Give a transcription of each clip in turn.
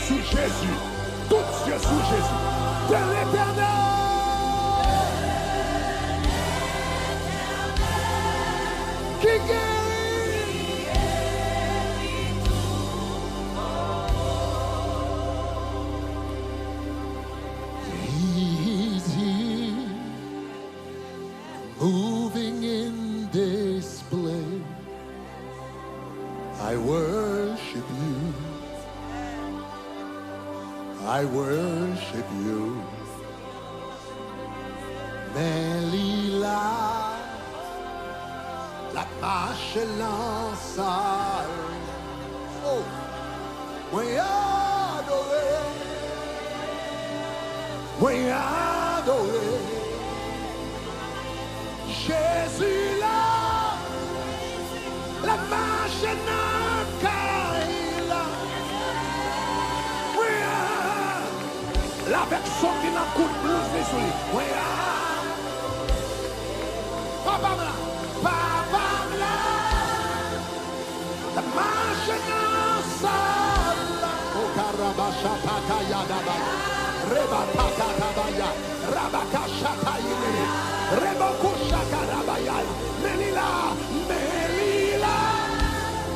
sous Jésus. Tous yeux sous Jésus. De l'Éternel. Qui guérit. He's here, moving in this place. I worship you. I worship you. Melila, la marche l'ensale. Oh, oui, adoré. Oui, adoré. Jésus là, la marche n'encaille. La personne qui n'a coup de blues désolé. Oui, papa là, la marche n'ensemble. Oh Karabasha Takayadaba, Reba Takatabaya, Rabakasha Tayine, Rebokusha Karabaya, Melila,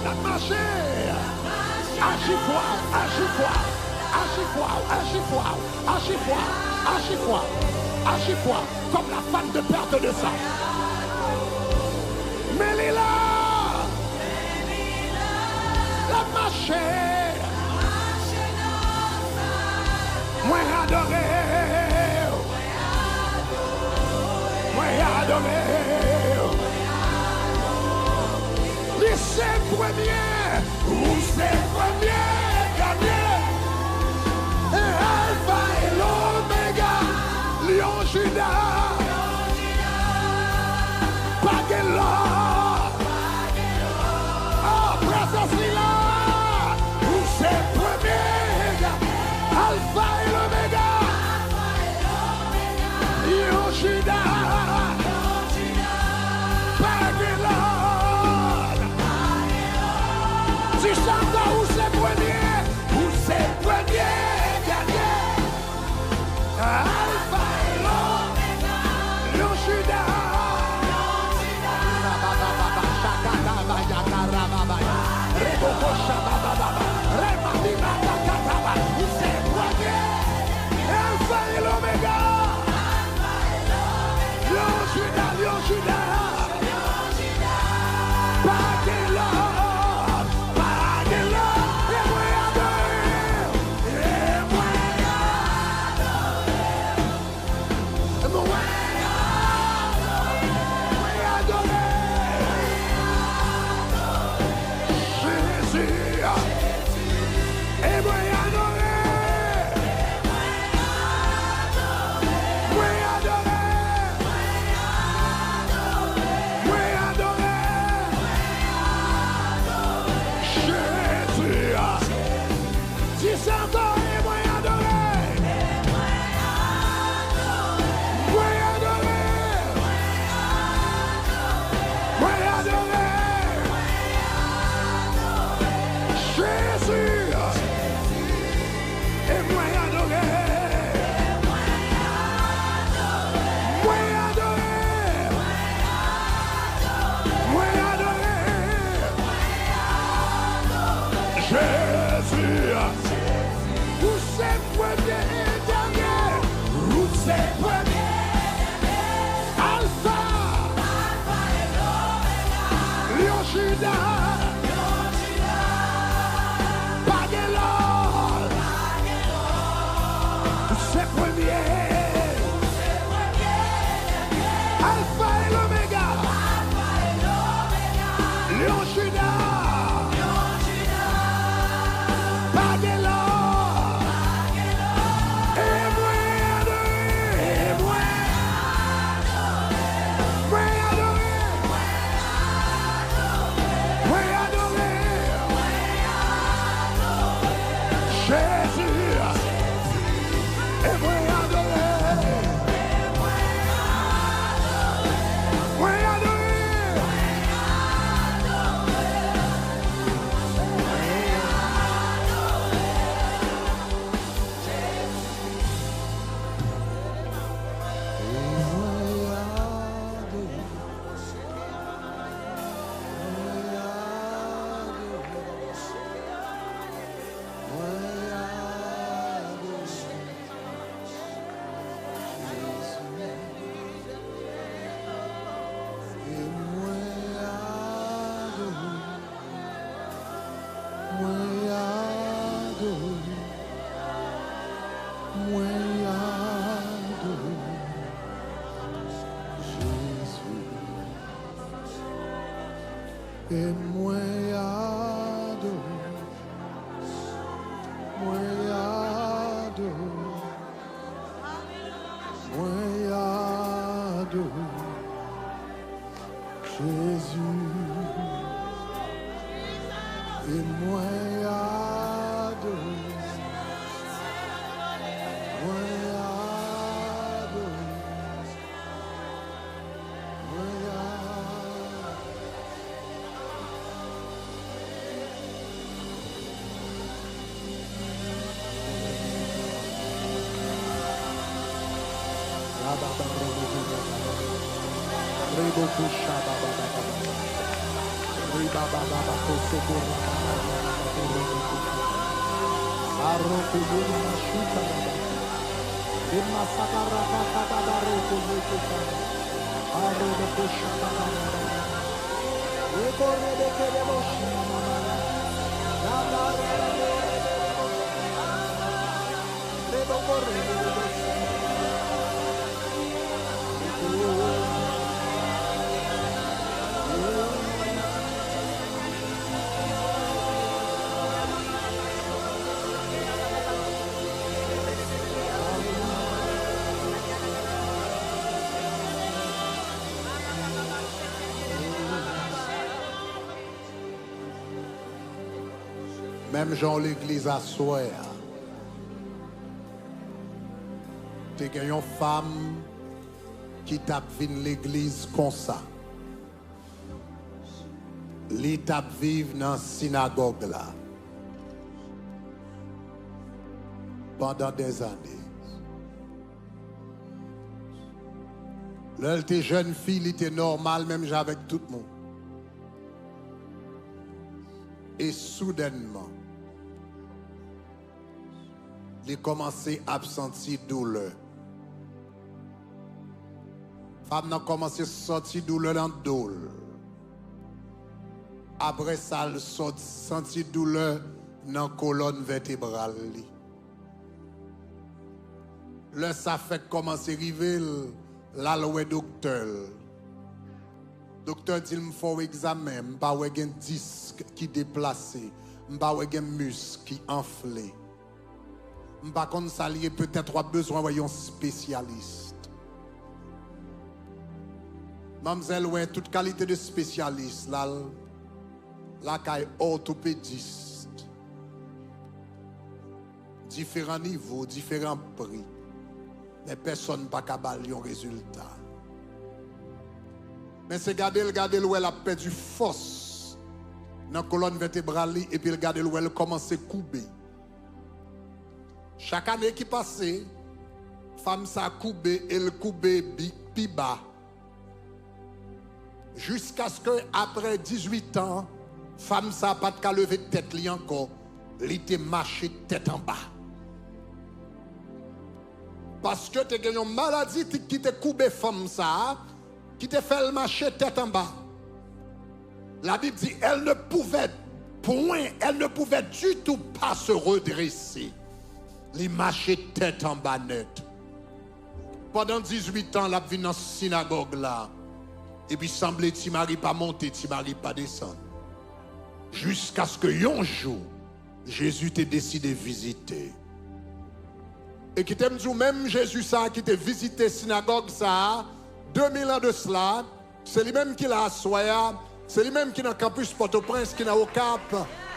la marche. Agis-toi, agis-toi. Agis-toi, comme la femme de perte de sang. Melila, la marche, moi adoré, lycée premier, où c'est premier, gagné. Alpha et l'Oméga, Lion Judas, Paguelor, oh, présence là, où c'est premier, Alpha et l'Oméga, Lion Judas, Paguelor, tu chantes où c'est premier, Alpha et l'Oméga, Lion Judas, Rabababa, Shakatabaya, Karababaya, Reboko Shabababa, Remadima, Kakataba, où c'est premier, Alpha et l'Oméga, Lion Judas, Et moi adore, moi adore, moi adore Jésus. Et moi adore, moi adore, moi adore. Même Jean l'église à soir, tu as une femme qui tape l'église comme ça. Li tape vivre dans la synagogue là. Pendant des années. Là, elle était jeune fille, elle était normale, même avec tout le monde. Et soudainement, il a commencé à sentir douleur. La femme a commencé à sentir douleur dans le dos. Après ça, elle a senti douleur dans la colonne vertébrale. Là, ça fait commencer à arriver, là, le docteur. Le docteur dit qu'il me faut un examen, je ne pas un disque qui est déplacé, je ne pas un muscle qui est enflé. Je ne pas peut-être besoin d'un spécialiste. Mademoiselle, ouais, toute qualité de spécialiste, là, il y a orthopédiste. Différents niveaux, différents prix. Mais personne n'a pas capable un résultat. Mais c'est garder où elle a perdu force dans la colonne vertébrale et puis regarder où elle commence à couper. Chaque année qui passait, femme ça coupé, elle coupait plus bas. Jusqu'à ce que après 18 ans, femme ça pas de lever tête li encore, elle était marché tête en bas. Parce que tu as une maladie qui te coupe femme ça, qui te fait le marcher tête en bas. La Bible dit, elle ne pouvait du tout pas se redresser. Les marcher tête en bas net. Pendant 18 ans, la vie dans la synagogue là. Et puis semblait que Marie pas monter, Marie pas descendre. Jusqu'à ce que un jour, Jésus t'ait décidé de visiter. Et qui t'aime dire même Jésus ça qui t'a visité synagogue ça 2000 ans de cela, c'est lui-même qui l'a assoya, c'est lui-même qui est dans le campus Port-au-Prince, qui est au Cap,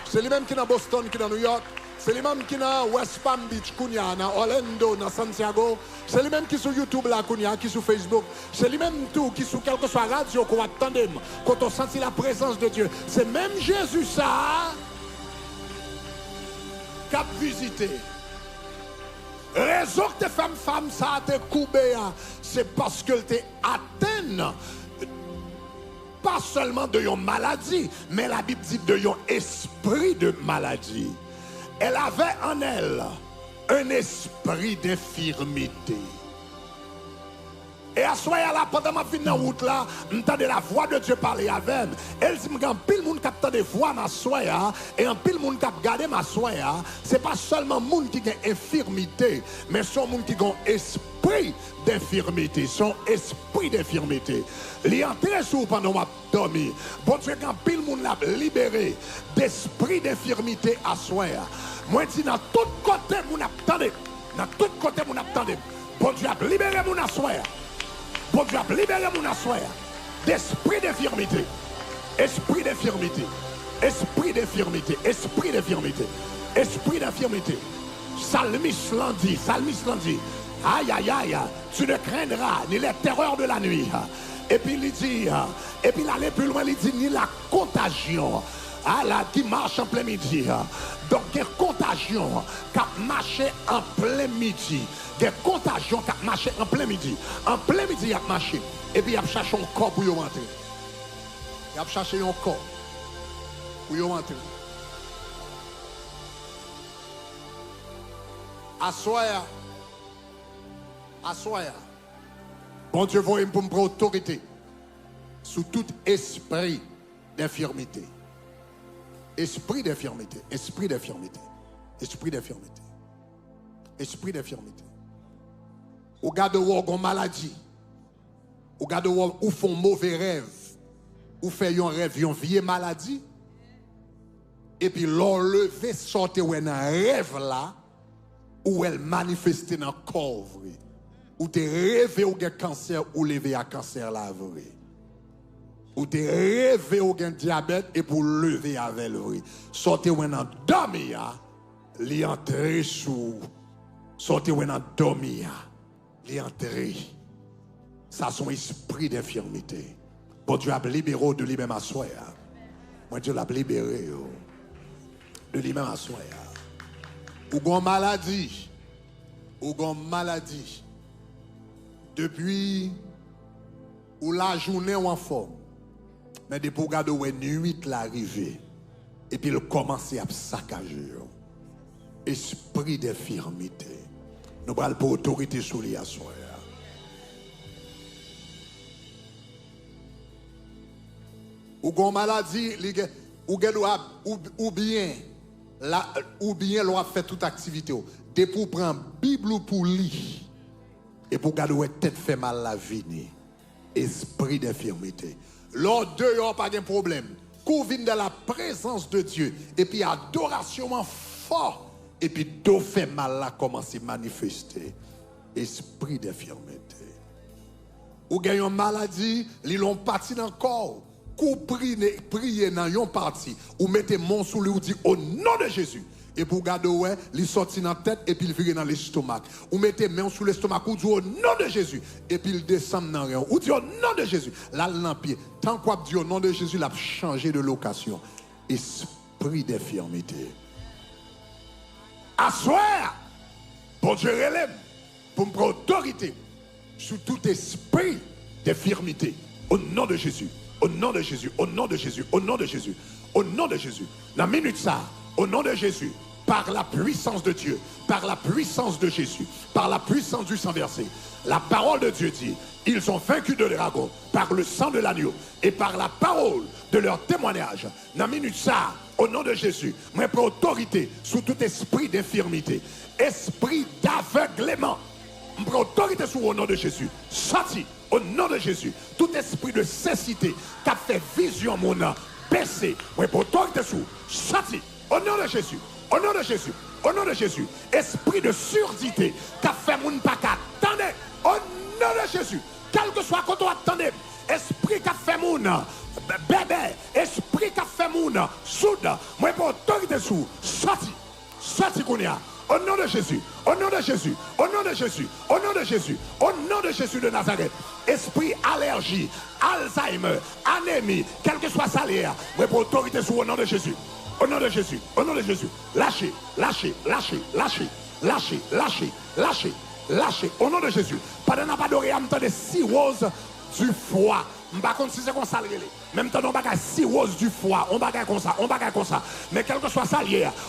c'est lui-même qui est dans Boston, qui est dans New York, c'est lui-même qui est dans West Palm Beach, dans Orlando, dans Santiago, c'est lui-même qui est sur YouTube là, qui est sur Facebook, c'est lui-même tout qui est sur quelque soit radio qu'on attendait quand on sentit la présence de Dieu. C'est même Jésus ça qui a visité. Raison que tes femmes ça te coupé, c'est parce qu'elle t'est atteinte pas seulement de une maladie, mais la Bible dit de un esprit de maladie. Elle avait en elle un esprit d'infirmité. Et à ce là, pendant ma fin dans route là, m'entendais la voix de Dieu parler avec. Elle dit m'gan pile monde qui entend des voix ma soya et en pile monde qui regarder ma soya, c'est pas seulement monde qui a infirmité, mais son monde qui a esprit d'infirmité, son esprit d'infirmité. Li entré sous pendant ma dormi. Bon Dieu quand pile monde l'a libéré d'esprit d'infirmité à soya. Moi dis dans tout côté mon attendez, dans tout côté mon attendez. Bon Dieu a libéré mon assoya. Bon Dieu a libéré mon assoya d'esprit d'infirmité. Esprit d'infirmité. Esprit d'infirmité. Esprit d'infirmité. Esprit d'infirmité. Psalmiste l'a dit. Psalmiste l'a dit. Aïe, aïe, aïe. Tu ne craindras ni les terreurs de la nuit. Et puis il dit, et puis il allait plus loin, il dit, ni la contagion. Ah là, qui marche en plein midi. Donc, il y a contagion qui marche en plein midi. Il y a contagion qui marche en plein midi. En plein midi, il a marché. Et puis, il a cherché un corps pour y rentrer. Il a cherché un corps pour y rentrer. Assoya. Assoya. Bon Dieu, voyez pour me prendre autorité sous tout esprit d'infirmité. Esprit d'infirmité, esprit d'infirmité, esprit d'infirmité, esprit d'infirmité. Ou garde ou maladie, ou garde ou font mauvais rêve, ou fait un rêve, une vieille maladie, et puis l'enlever sortir ou un rêve là, où elle manifeste dans le corps, ou te rêvé ou un cancer, ou lever à cancer là, vrai. Ou te rêvé ou un diabète et pour lever avec lui. Sortez ou en dormi, li entrer sous. Sortez ou en dormi, li entrer. Ça son esprit d'infirmité. Bon Dieu a libéré de lui-même à soi. Moi Dieu l'a libéré de lui-même à soi. Ou gon maladie. Ou gon maladie. Depuis ou la journée ou en forme. Mais depuis pour garder où nuit l'arrivée et puis il commence à saccager. Esprit d'infirmité. Nous parlons pour autorité sur les assoirs. Ou gon maladie ou bien l'on fait toute activité. Depuis pour prendre Bible ou pour lire et pour garder où tête fait mal la vie. Esprit d'infirmité. Lors de yon pas de problème. Couvine de la présence de Dieu. Et puis adoration fort. Et puis d'où fait mal là commence à manifester. Esprit d'infirmité. Ou gagne une maladie, ils l'ont parti dans le corps. Ou prier dans yon parti. Ou mettez mon sous lui ou dit au nom de Jésus. Et pour garder ouais, il sortit dans la tête et puis il vire dans l'estomac. Ou mettez main sous l'estomac ou dit au nom de Jésus. Et puis il descend dans rien. Ou dit au nom de Jésus. Là, l'empire. Tant qu'on dit au nom de Jésus, il a changé de location. Esprit d'infirmité. Assoir. Bon Dieu relève. Pour me prendre autorité. Sous tout esprit d'infirmité. Au nom de Jésus. Au nom de Jésus. Au nom de Jésus. Au nom de Jésus. Au nom de Jésus. La minute ça. Au nom de Jésus, par la puissance de Dieu, par la puissance de Jésus, par la puissance du sang versé, la parole de Dieu dit, ils ont vaincu de dragon par le sang de l'agneau et par la parole de leur témoignage. Dans minute ça, au nom de Jésus, moi prends autorité sous tout esprit d'infirmité, esprit d'aveuglement. Je prends autorité sous au nom de Jésus. Sorti au nom de Jésus. Tout esprit de cécité qui a fait vision mon âme, baissé. Moi prends autorité sous. Sorti. Au nom de Jésus, au nom de Jésus, au nom de Jésus, esprit de surdité, qui a fait mon pas attendez, au nom de Jésus, quel que soit quand on attendait, esprit qui a fait mon bébé, esprit qui a fait mon soude, moi pour autorité sous, sorti qu'on y a, au nom de Jésus, au nom de Jésus, au nom de Jésus, au nom de Jésus, au nom de Jésus de Nazareth, esprit allergie, Alzheimer, anémie, quel que soit ça, moi pour autorité sous au nom de Jésus. Au nom de Jésus, au nom de Jésus, lâchez, lâchez, lâchez, lâchez, lâchez, lâchez, lâchez, lâchez, au nom de Jésus. Pas de n'a pas d'oreille, en de cirrhose du foie. Je ne sais pas si c'est comme ça. Même temps, on va faire cirrhose du foie. On va faire comme ça, on va faire comme ça. Mais quel que soit ça,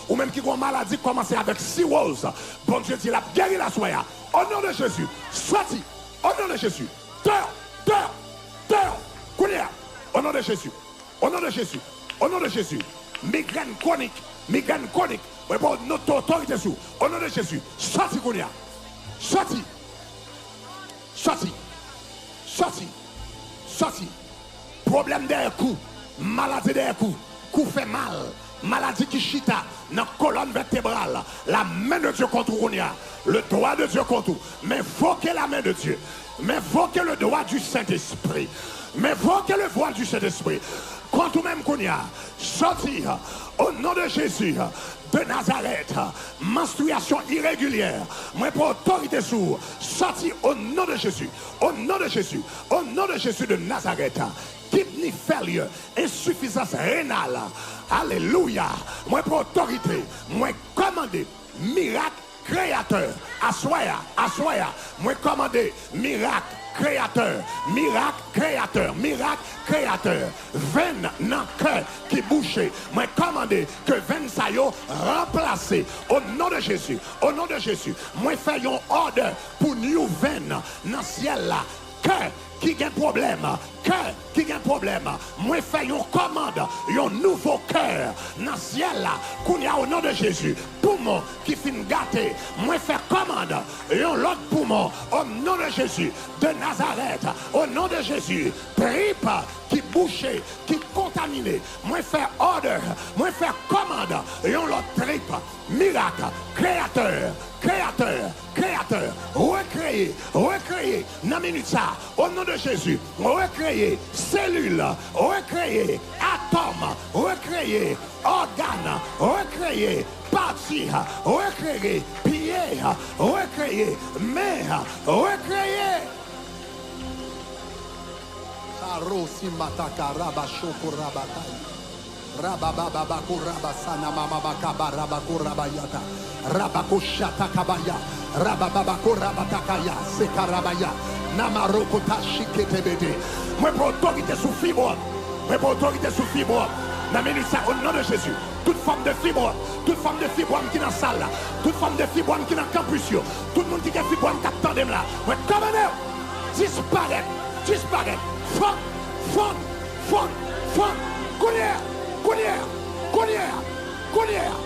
ou même qui a une maladie, commencer avec cirrhose. Bon Dieu dit, la guéri la soya. Au nom de Jésus, sorti. Au nom de Jésus, Dehors. Kounia. Au nom de Jésus. Au nom de Jésus. Au nom de Jésus. Migraine chronique. Mais pour notre autorité sous. Au nom de Jésus. Sorti Kounia. Sorti. Problème derrière coup. Maladie derrière coup. Coup fait mal. Maladie qui chita dans la colonne vertébrale. La main de Dieu contre Kounia. Le doigt de Dieu contre tout. Mais faut que la main de Dieu. Mais faut que le doigt du Saint-Esprit. Mais faut que le voile du Saint-Esprit. Contre même Kounia. Sortir au nom de Jésus de Nazareth. Menstruation irrégulière. Moi pour autorité sous. Sortir au nom de Jésus. Au nom de Jésus. Au nom de Jésus de Nazareth. Kidney failure. Insuffisance rénale. Alléluia. Moi pour autorité. Moi commandé. Miracle créateur. Assoya. Moi commandé. Miracle créateur. Veine dans le cœur qui bouché. Moi commandé que veine ça yo remplacé au nom de Jésus. Au nom de Jésus. Moi fait un ordre pour new veine dans le ciel là. Cœur qui a un problème, moi fais une commande, un nouveau cœur dans le ciel là, qu'on y a au nom de Jésus. Poumon qui fin gâté, moi fais commande, un autre poumon au nom de Jésus de Nazareth, au nom de Jésus. Tripe qui bouché, qui contaminé, moi fais ordre, moi fais commande, un autre tripe, miracle, créateur, recréer, dans minute ça, au nom de Jésus, recréer cellules, recréer atomes, recréer organes, recréer parties, recréer pieds, recréer mains, recréer. Sarosi mataka rabashoko rabatai. Rabababa kurabasana mama bakaba rabakorabayata. Rabakoshata kabaya. Rabababa korabatakaya sekarabaya. Namaroko tashiketebede. Moi pour autorité sous fibre. Dans minute ça, au nom de Jésus. Toute forme de fibre qui est dans la salle, toute forme de fibre qui est dans le campus, tout le monde qui a fibre qui attend là. Moi commandez. Disparaît. Fond. Collière.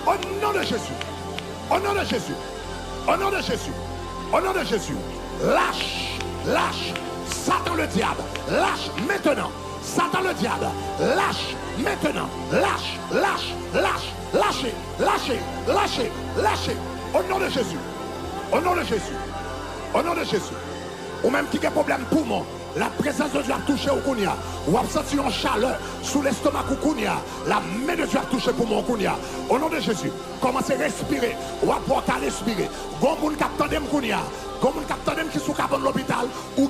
Au nom de Jésus. Au nom de Jésus. Lâche. Satan le diable. Lâche maintenant. Satan le diable. Lâche maintenant. Lâchez. Au nom de Jésus. Ou même qui a problème poumon. La présence de Dieu a touché au Kounia. Ou a senti une chaleur sous l'estomac au Kounia. La main de Dieu a touché pour mon Kounia. Au nom de Jésus, commencez à respirer. Ou à porter à respirer. Gon moun k'attendem Kounia. Gon moun k'attendem qui sous l'hôpital. Ou